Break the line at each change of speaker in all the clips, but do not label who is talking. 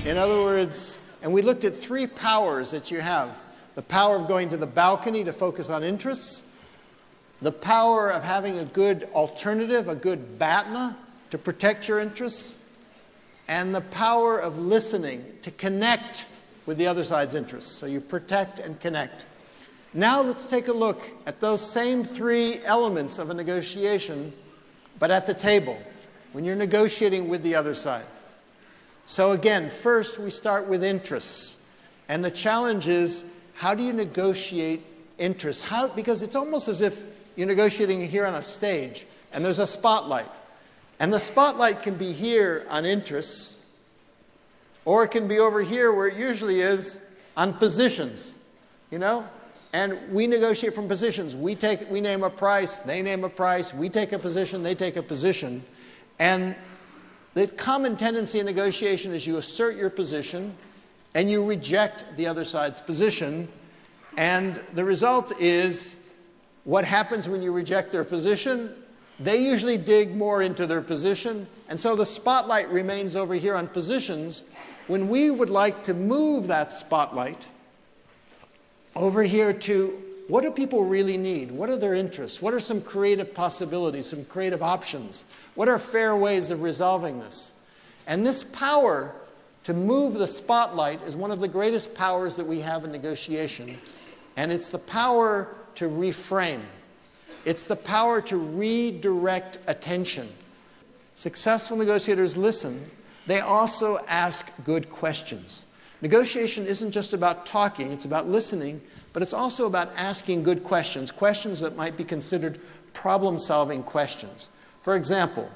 In other words, and we looked at 3 powers that you have. The power of going to the balcony to focus on interests, the power of having a good alternative, a good BATNA to protect your interests, and the power of listening to connect with the other side's interests. So you protect and connect. Now let's take a look at those same 3 elements of a negotiation, but at the table, when you're negotiating with the other side. So again, first we start with interests. And the challenge is, how do you negotiate interests? Because it's almost as if you're negotiating here on a stage, and there's a spotlight. And the spotlight can be here on interests, or it can be over here where it usually is on positions, you know? And we negotiate from positions. We name a price, they name a price, we take a position, they take a position. And the common tendency in negotiation is you assert your position, and you reject the other side's position. And the result is, what happens when you reject their position? They usually dig more into their position. And so the spotlight remains over here on positions, when we would like to move that spotlight over here to, what do people really need? What are their interests? What are some creative possibilities, some creative options? What are fair ways of resolving this? And this power to move the spotlight is one of the greatest powers that we have in negotiation. And it's the power to reframe. It's the power to redirect attention. Successful negotiators listen. They also ask good questions. Negotiation isn't just about talking, it's about listening, but it's also about asking good questions, questions that might be considered problem-solving questions. For example,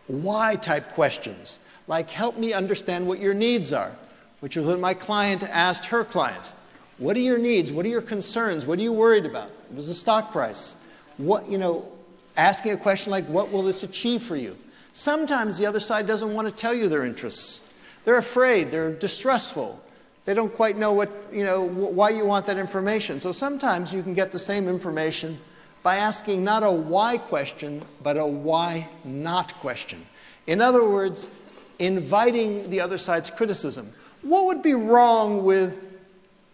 why-type questions, like help me understand what your needs are, which was what my client asked her client. What are your needs? What are your concerns? What are you worried about? It was the stock price. Asking a question like, what will this achieve for you? Sometimes the other side doesn't want to tell you their interests. They're afraid. They're distrustful. They don't quite know why you want that information. So sometimes you can get the same information by asking not a why question, but a why not question. In other words, inviting the other side's criticism. What would be wrong with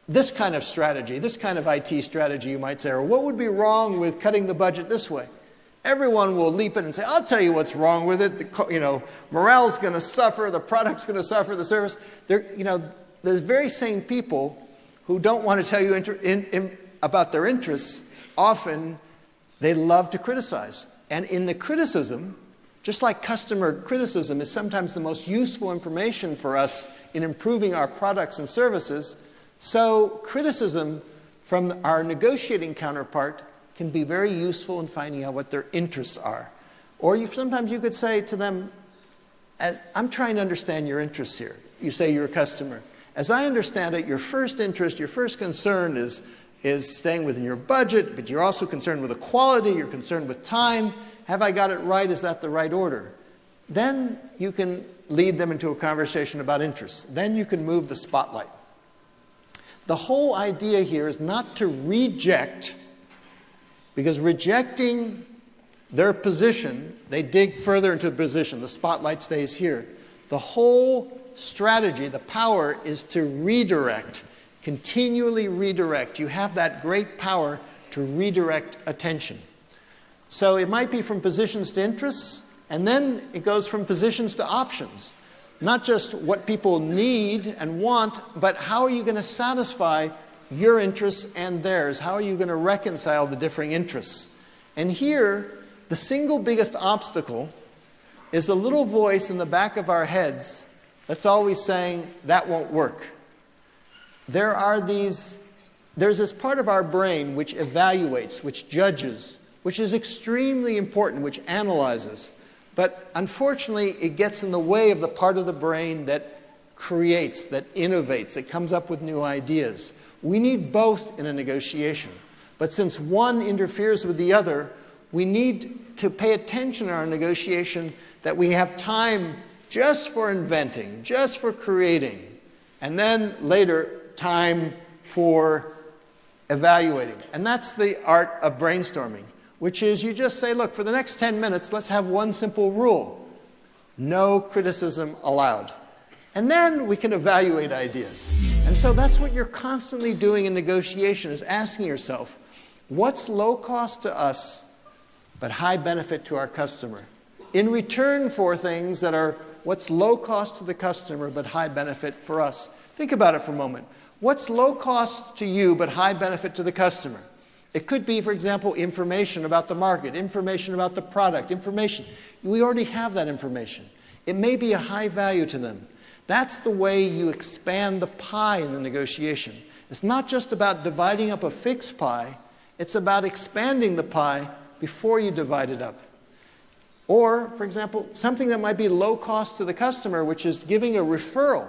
this kind of strategy, this kind of IT strategy, you might say, or what would be wrong with cutting the budget this way? Everyone will leap in and say, I'll tell you what's wrong with it. Morale's going to suffer, the product's going to suffer, the service. There's very same people who don't want to tell you about their interests. Often, they love to criticize. And in the criticism, just like customer criticism is sometimes the most useful information for us in improving our products and services, so criticism from our negotiating counterpart can be very useful in finding out what their interests are. Or sometimes you could say to them, I'm trying to understand your interests here. You say you're a customer. As I understand it, your first interest, your first concern is staying within your budget, but you're also concerned with the quality, you're concerned with time. Have I got it right? Is that the right order? Then you can lead them into a conversation about interests. Then you can move the spotlight. The whole idea here is not to reject, because rejecting their position, they dig further into the position. The spotlight stays here. The whole strategy, the power, is to redirect, continually redirect. You have that great power to redirect attention. So it might be from positions to interests, and then it goes from positions to options. Not just what people need and want, but how are you going to satisfy your interests and theirs? How are you going to reconcile the differing interests? And here, the single biggest obstacle is the little voice in the back of our heads that's always saying, that won't work. There's this part of our brain which evaluates, which judges, which is extremely important, which analyzes. But unfortunately, it gets in the way of the part of the brain that creates, that innovates, that comes up with new ideas. We need both in a negotiation. But since one interferes with the other, we need to pay attention in our negotiation that we have time just for inventing, just for creating, and then later time for evaluating. And that's the art of brainstorming, which is you just say, look, for the next 10 minutes, let's have one simple rule. No criticism allowed. And then we can evaluate ideas. And so that's what you're constantly doing in negotiation, is asking yourself, what's low cost to us but high benefit to our customer? In return for things that are what's low cost to the customer but high benefit for us. Think about it for a moment. What's low cost to you but high benefit to the customer? It could be, for example, information about the market, information about the product, information. We already have that information. It may be a high value to them. That's the way you expand the pie in the negotiation. It's not just about dividing up a fixed pie. It's about expanding the pie before you divide it up. Or, for example, something that might be low cost to the customer, which is giving a referral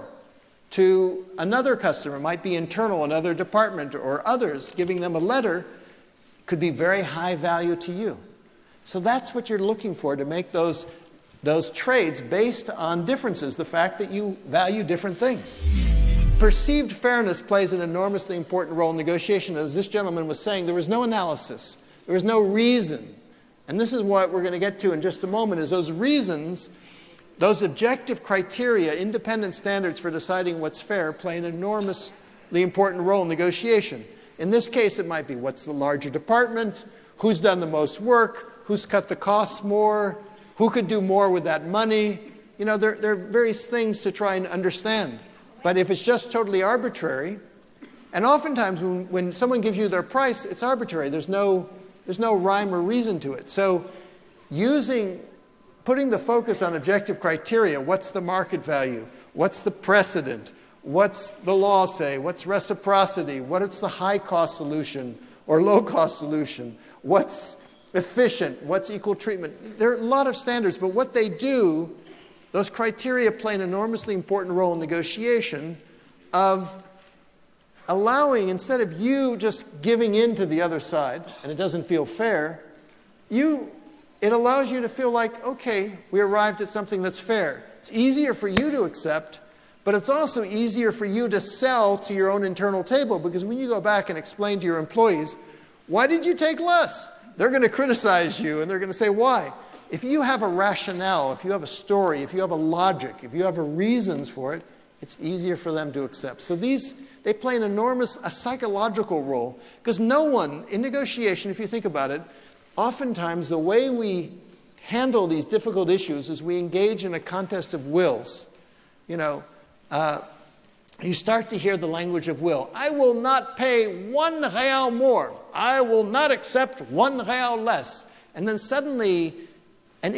to another customer, might be internal, another department, or others, giving them a letter, could be very high value to you. So that's what you're looking for, to make those trades based on differences, the fact that you value different things. Perceived fairness plays an enormously important role in negotiation. As this gentleman was saying, there was no analysis. There was no reason. And this is what we're going to get to in just a moment, is those reasons, those objective criteria, independent standards for deciding what's fair, play an enormously important role in negotiation. In this case, it might be what's the larger department, who's done the most work, who's cut the costs more, who could do more with that money. You know, there are various things to try and understand. But if it's just totally arbitrary, and oftentimes when someone gives you their price, it's arbitrary. There's no rhyme or reason to it. So putting the focus on objective criteria, what's the market value? What's the precedent? What's the law say? What's reciprocity? What's the high-cost solution or low-cost solution? What's efficient? What's equal treatment? There are a lot of standards, but what they do, those criteria play an enormously important role in negotiation of allowing, instead of you just giving in to the other side, and it doesn't feel fair, it allows you to feel like, okay, we arrived at something that's fair. It's easier for you to accept, but it's also easier for you to sell to your own internal table, because when you go back and explain to your employees, why did you take less? They're going to criticize you, and they're going to say, why? If you have a rationale, if you have a story, if you have a logic, if you have a reasons for it, it's easier for them to accept. So they play an enormous psychological role, because no one, in negotiation, if you think about it, oftentimes the way we handle these difficult issues is we engage in a contest of wills. You know, you start to hear the language of will. I will not pay 1 real more. I will not accept 1 real less. And then suddenly, a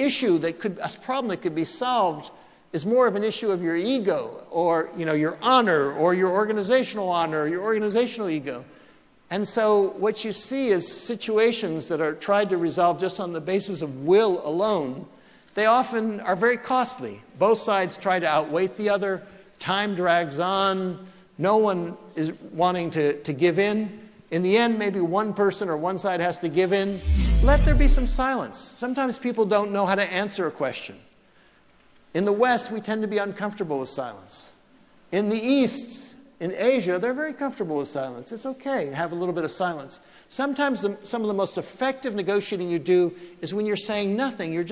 problem that could be solved is more of an issue of your ego, or your honor, or your organizational honor, or your organizational ego. And so what you see is situations that are tried to resolve just on the basis of will alone. They often are very costly. Both sides try to outweigh the other. Time drags on. No one is wanting to give in. In the end, maybe one person or one side has to give in. Let there be some silence. Sometimes people don't know how to answer a question. In the West, we tend to be uncomfortable with silence. In the East, in Asia, they're very comfortable with silence. It's okay to have a little bit of silence. Sometimes some of the most effective negotiating you do is when you're saying nothing. You're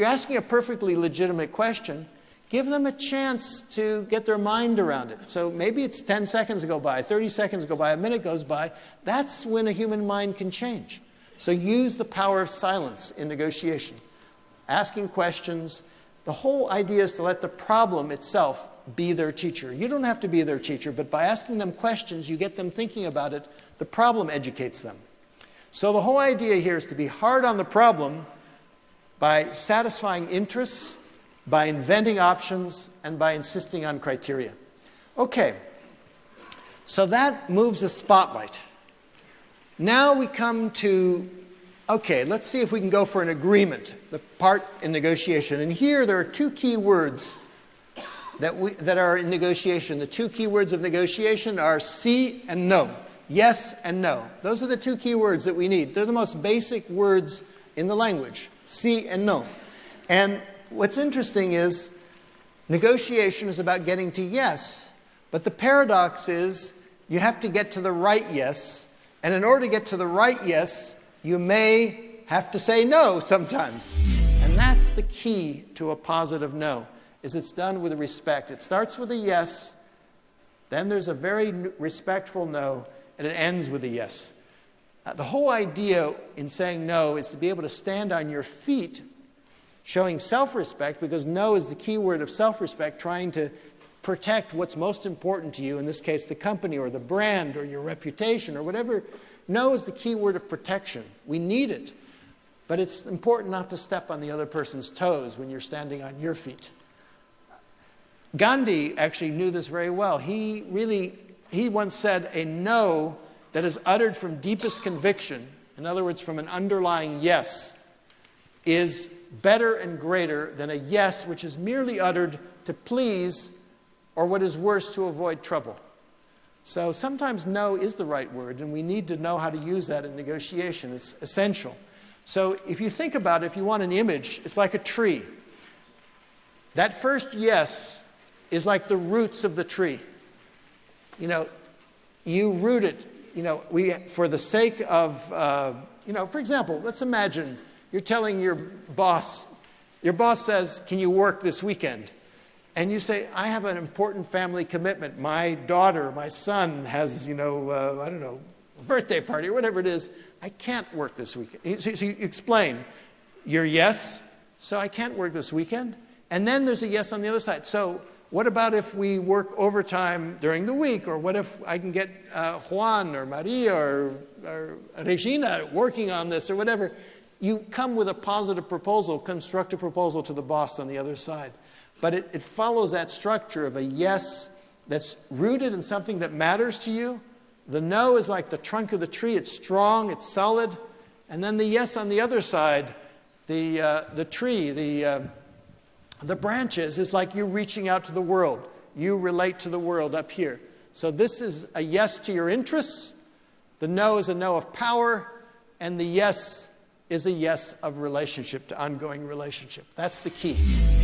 asking a perfectly legitimate question. Give them a chance to get their mind around it. So maybe it's 10 seconds go by, 30 seconds go by, a minute goes by. That's when a human mind can change. So use the power of silence in negotiation. Asking questions. The whole idea is to let the problem itself be their teacher. You don't have to be their teacher, but by asking them questions, you get them thinking about it. The problem educates them. So the whole idea here is to be hard on the problem by satisfying interests, by inventing options, and by insisting on criteria. Okay, so that moves a spotlight. Now we come to, okay, let's see if we can go for an agreement, the part in negotiation. And here there are two key words that are in negotiation. The two key words of negotiation are sí and no. Yes and no. Those are the two key words that we need. They're the most basic words in the language. Sí and no. And what's interesting is negotiation is about getting to yes, but the paradox is you have to get to the right yes, and in order to get to the right yes, you may have to say no sometimes. And that's the key to a positive no. is it's done with respect. It starts with a yes, then there's a very respectful no, and it ends with a yes. The whole idea in saying no is to be able to stand on your feet, showing self-respect, because no is the key word of self-respect, trying to protect what's most important to you, in this case the company or the brand or your reputation or whatever. No is the key word of protection. We need it. But it's important not to step on the other person's toes when you're standing on your feet. Gandhi actually knew this very well. He once said, a no that is uttered from deepest conviction, in other words, from an underlying yes, is better and greater than a yes which is merely uttered to please, or what is worse, to avoid trouble. So sometimes no is the right word, and we need to know how to use that in negotiation. It's essential. So if you think about it, if you want an image, it's like a tree. That first yes is like the roots of the tree. You know, you root it. You know, for the sake of, for example, let's imagine you're telling your boss says, can you work this weekend? And you say, I have an important family commitment. My daughter, my son has, I don't know, a birthday party or whatever it is. I can't work this weekend. So you explain your yes, so I can't work this weekend. And then there's a yes on the other side. So what about if we work overtime during the week? Or what if I can get Juan or Maria or Regina working on this or whatever? You come with a positive proposal, constructive proposal to the boss on the other side. But it follows that structure of a yes that's rooted in something that matters to you. The no is like the trunk of the tree. It's strong, it's solid. And then the yes on the other side, the tree, the branches, is like you reaching out to the world. You relate to the world up here. So this is a yes to your interests. The no is a no of power. And the yes is a yes of relationship, to ongoing relationship. That's the key.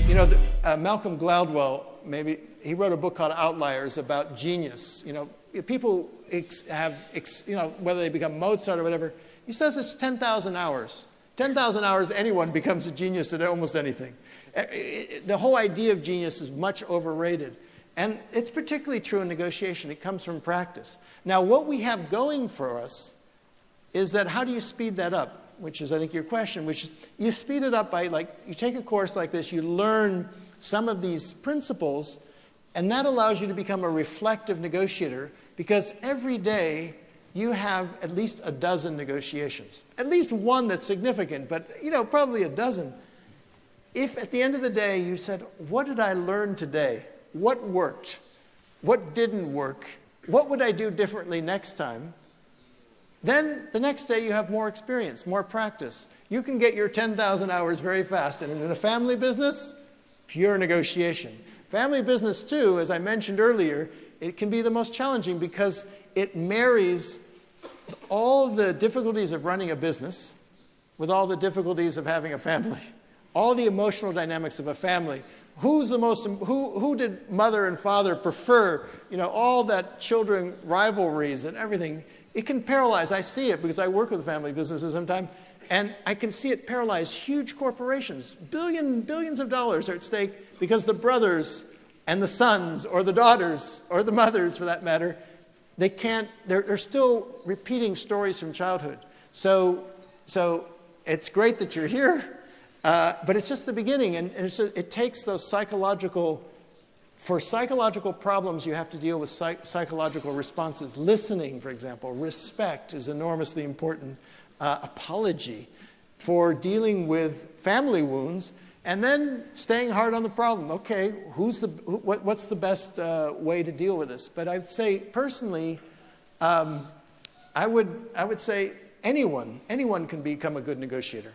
You know, Malcolm Gladwell, maybe, he wrote a book called Outliers about genius. You know, people have, whether they become Mozart or whatever, he says it's 10,000 hours. 10,000 hours, anyone becomes a genius at almost anything. The whole idea of genius is much overrated. And it's particularly true in negotiation. It comes from practice. Now, what we have going for us is that how do you speed that up? Which is, I think, your question, which is you speed it up by, you take a course like this, you learn some of these principles, and that allows you to become a reflective negotiator, because every day you have at least a dozen negotiations. At least one that's significant, but, probably a dozen. If at the end of the day you said, what did I learn today? What worked? What didn't work? What would I do differently next time? Then the next day you have more experience, more practice. You can get your 10,000 hours very fast. And in a family business, pure negotiation. Family business, too, as I mentioned earlier, it can be the most challenging because it marries all the difficulties of running a business with all the difficulties of having a family. All the emotional dynamics of a family. Who did mother and father prefer? All that children rivalries and everything. It can paralyze. I see it because I work with family businesses sometimes, and I can see it paralyze huge corporations. Billions of dollars are at stake because the brothers and the sons, or the daughters, or the mothers for that matter, they're still repeating stories from childhood. So it's great that you're here, but it's just the beginning, and it takes those psychological. For psychological problems, you have to deal with psychological responses. Listening, for example, respect is enormously important. Apology for dealing with family wounds, and then staying hard on the problem. Okay, what's the best way to deal with this? But I'd say personally, I would say anyone can become a good negotiator.